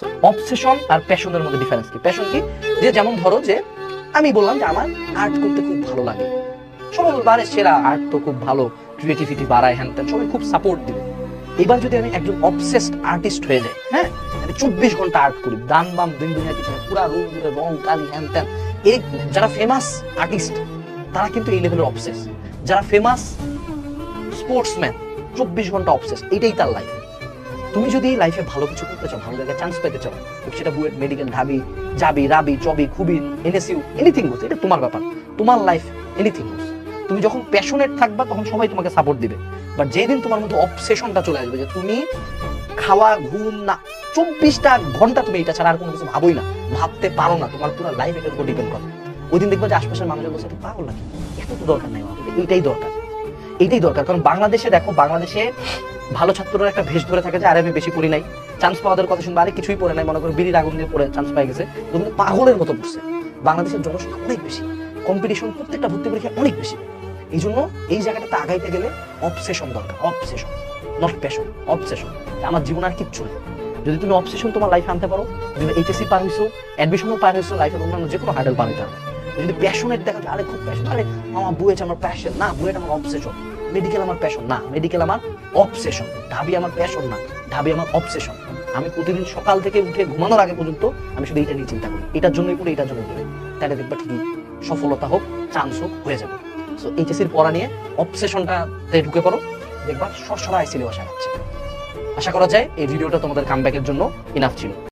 Obsession আর প্যাশনের মধ্যে difference কি? Passion কি? যে যেমন ধরো যে আমি বললাম যে আমার আর্ট করতে খুব ভালো লাগে, সবাই বলবে আরে সেরা, আর্ট তো খুব ভালো, ক্রিয়েটিভিটি বাড়ায়, হ্যান ত্যান, সবাই খুব সাপোর্ট দিবে। এবার যদি আমি একজন অবসেসড আর্টিস্ট হয়ে যাই, হ্যাঁ, আমি 24 ঘন্টা আর্ট করি, দান বাম দিন দুনিয়া কিছু না, পুরা রুম জুড়ে রং কালি হ্যান ত্যান, এই যারা ফেমাস আর্টিস্ট তারা কিন্তু এই লেভেলের অবসেস। যারা ফেমাস স্পোর্টসম্যান 24 ঘন্টা অবসেস, এটাই তার লাইফ। তুমি যদি লাইফে ভালো কিছু করতে চাও, ভালো জায়গায় চান্স পেতে চাও, সেটা বুয়েট, মেডিকেল, ঢাবি, জাবি, রাবি, চবি, খুবি, এনএসইউ, এনিথিং হোস, এটা তোমার ব্যাপার, তোমার লাইফ, এনিথিং হোস। তুমি যখন প্যাশনেট থাকবা তখন সবাই তোমাকে সাপোর্ট দিবে। বাট যেদিন তোমার মধ্যে অবসেশনটা চলে আসবে যে তুমি খাওয়া ঘুম না 24টা ঘন্টা তুমি এটা ছাড়া আর কোনো কিছু ভাবোই না, ভাবতে পারো না, তোমার পুরো লাইফ এটার উপর ডিপেন্ড করে, ওই দিন দেখবা যে আশপাশের মানুষের বলছে তুই পাগল নাকি, এত তো দরকার নেই, এইটাই দরকার, এইটাই দরকার। কারণ বাংলাদেশে দেখো, বাংলাদেশে ভালো ছাত্ররা একটা ভেষ ধরে থাকে যে আরে আমি বেশি পড়ি নাই, চান্স পাওয়াদের কথা শুনবো, আরে কিছুই পড়ে নাই, মনে করো বিড়ির আগুন দিয়ে পড়ে চান্স পাই গেছে, কিন্তু পাগলের মতো পড়ছে। বাংলাদেশের জনসংখ্যা অনেক বেশি, কম্পিটিশন প্রত্যেকটা ভর্তি পরীক্ষা অনেক বেশি। এই জন্য এই জায়গাটাতে আগাইতে গেলে অবসেশন দরকার, অবসেশন, নট প্যাশন, অবসেশন। আমার জীবন আর কিচ্ছু নেই। যদি তুমি অবসেশন তোমার লাইফে আনতে পারো, তুমি এইচএসসি পার হইছো, অ্যাডমিশনও পার হইছো, লাইফের অন্যান্য যে কোনো হার্ডেল পার হইতে হবে। যদি প্যাশনের দেখা যায় আরে খুব প্যাশন, আরে আমার বুয়েট আমার প্যাশন না, বুয়েট আমার অবসেশন, মেডিকেল আমার প্যাশন না, মেডিকেল আমার অবসেশন, ঢাবি আমার প্যাশন না, ঢাবি আমার অবসেশন। আমি প্রতিদিন সকাল থেকে উঠে ঘুমানোর আগে পর্যন্ত আমি শুধু এইটা নিয়ে চিন্তা করি, এটার জন্যই করি, এটার জন্য করি, তাহলে দেখবা ঠিকই সফলতা হোক, চান্স হোক, হয়ে যাবে। সো এইচএসসির পড়া নিয়ে অবসেশনটাতে ঢুকে পড়ো, দেখবা সরাসরি সিলেবাস আগাচ্ছে। আশা করা যায় এই ভিডিওটা তোমাদের কামব্যাকের জন্য ইনাফ ছিল।